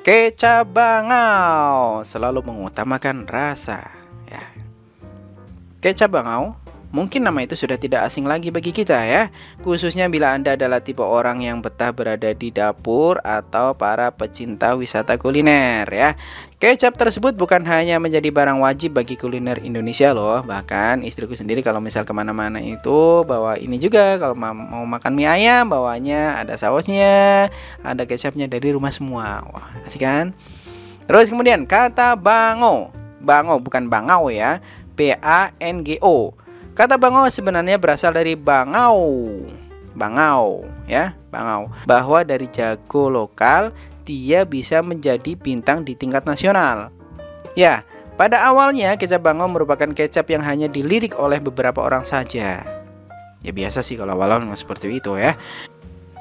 Kecap bangau selalu mengutamakan rasa, ya. Kecap bangau, mungkin nama itu sudah tidak asing lagi bagi kita ya, khususnya bila Anda adalah tipe orang yang betah berada di dapur atau para pecinta wisata kuliner ya. Kecap tersebut bukan hanya menjadi barang wajib bagi kuliner Indonesia loh, bahkan istriku sendiri kalau misal kemana-mana itu bawa ini juga. Kalau mau makan mie ayam bawanya ada sausnya, ada kecapnya dari rumah semua. Wah, asik kan? Terus kemudian kata bango, bango bukan bangau ya, BANGO. Kata bangau sebenarnya berasal dari bangau, bangau ya, bangau, bahwa dari jago lokal dia bisa menjadi bintang di tingkat nasional. Ya, pada awalnya kecap bangau merupakan kecap yang hanya dilirik oleh beberapa orang saja. Ya biasa sih kalau awal memang seperti itu ya.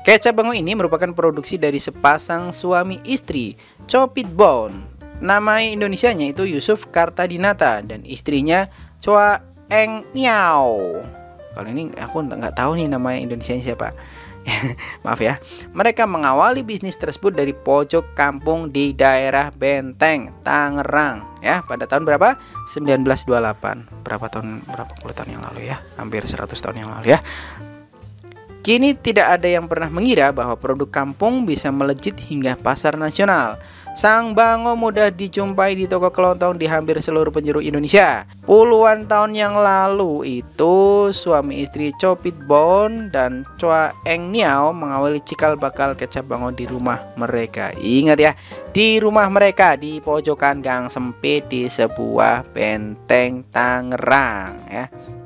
Kecap bangau ini merupakan produksi dari sepasang suami istri, Chopit Bone. Nama Indonesianya itu Yusuf Kartadinata dan istrinya Chua Eng Niao. Kalau ini aku nggak tahu nih nama Indonesianya siapa. Maaf ya. Mereka mengawali bisnis tersebut dari pojok kampung di daerah Benteng, Tangerang ya, pada tahun berapa? 1928. Berapa puluh tahun yang lalu ya? Hampir 100 tahun yang lalu ya. Kini tidak ada yang pernah mengira bahwa produk kampung bisa melejit hingga pasar nasional. Sang bango mudah dijumpai di toko kelontong di hampir seluruh penjuru Indonesia. Puluhan tahun yang lalu itu suami istri Chopit Bone dan Chua Eng Niao mengawali cikal bakal kecap bango di rumah mereka. Ingat ya, di rumah mereka di pojokan gang sempit di sebuah benteng Tangerang ya.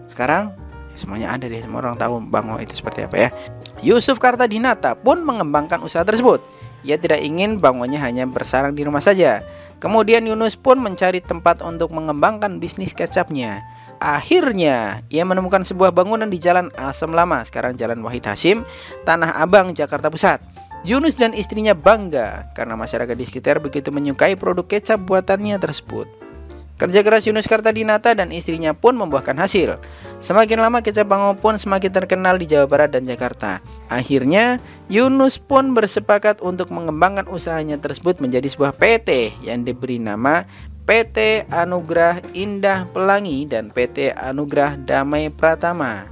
Sekarang semuanya ada deh, semua orang tahu bango itu seperti apa ya. Yusuf Kartadinata pun mengembangkan usaha tersebut. Ia tidak ingin bangonya hanya bersarang di rumah saja. Kemudian Yunus pun mencari tempat untuk mengembangkan bisnis kecapnya. Akhirnya ia menemukan sebuah bangunan di Jalan Asem Lama, sekarang Jalan Wahid Hasyim, Tanah Abang, Jakarta Pusat. Yunus dan istrinya bangga karena masyarakat di sekitar begitu menyukai produk kecap buatannya tersebut. Kerja keras Yunus Kartadinata dan istrinya pun membuahkan hasil. Semakin lama kecap bango pun semakin terkenal di Jawa Barat dan Jakarta. Akhirnya Yunus pun bersepakat untuk mengembangkan usahanya tersebut menjadi sebuah PT yang diberi nama PT Anugrah Indah Pelangi dan PT Anugrah Damai Pratama.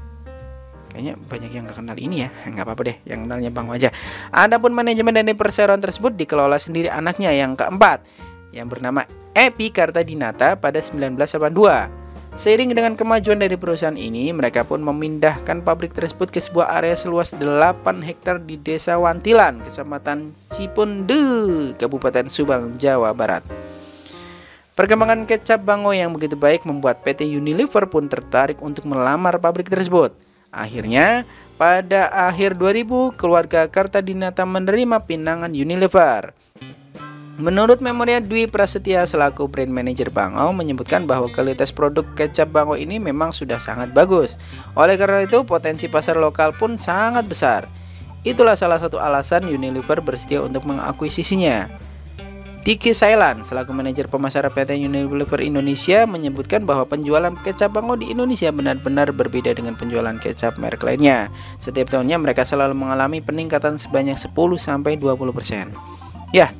Kayaknya banyak yang gak kenal ini ya, nggak apa-apa deh, yang kenalnya bango aja. Adapun manajemen dan perseroan tersebut dikelola sendiri anaknya yang keempat, yang bernama Epi Kartadinata pada 1982. Seiring dengan kemajuan dari perusahaan ini, mereka pun memindahkan pabrik tersebut ke sebuah area seluas 8 hektar di Desa Wantilan, Kecamatan Cipunde, Kabupaten Subang, Jawa Barat. Perkembangan kecap bango yang begitu baik membuat PT Unilever pun tertarik untuk melamar pabrik tersebut. Akhirnya, pada akhir 2000, keluarga Kartadinata menerima pinangan Unilever. Menurut Memoria Dwi Prasetya selaku brand manager Bango menyebutkan bahwa kualitas produk kecap Bango ini memang sudah sangat bagus. Oleh karena itu potensi pasar lokal pun sangat besar. Itulah salah satu alasan Unilever bersedia untuk mengakuisisinya. Diki Sailan selaku manajer pemasaran PT Unilever Indonesia menyebutkan bahwa penjualan kecap Bango di Indonesia benar-benar berbeda dengan penjualan kecap merek lainnya. Setiap tahunnya mereka selalu mengalami peningkatan sebanyak 10-20%. Ya,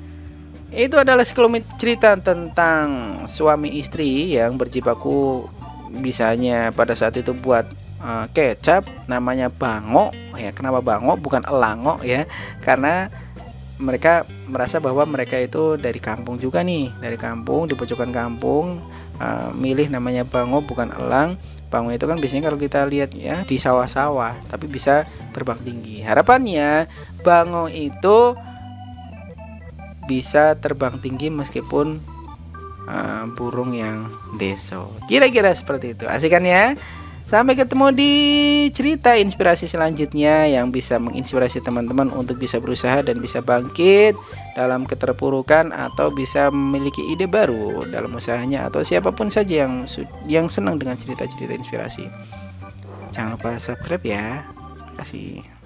itu adalah sekelumit cerita tentang suami istri yang berjibaku bisanya pada saat itu buat kecap namanya bango ya. Kenapa bango bukan elango ya? Karena mereka merasa bahwa mereka itu dari kampung juga nih, dari kampung di pojokan kampung, milih namanya bango bukan elang. Bango itu kan biasanya kalau kita lihat ya di sawah-sawah, tapi bisa terbang tinggi. Harapannya bango itu bisa terbang tinggi meskipun burung yang deso. Kira-kira seperti itu. Asik kan ya? Sampai ketemu di cerita inspirasi selanjutnya yang bisa menginspirasi teman-teman untuk bisa berusaha dan bisa bangkit dalam keterpurukan atau bisa memiliki ide baru dalam usahanya, atau siapapun saja yang senang dengan cerita-cerita inspirasi. Jangan lupa subscribe ya. Terima kasih.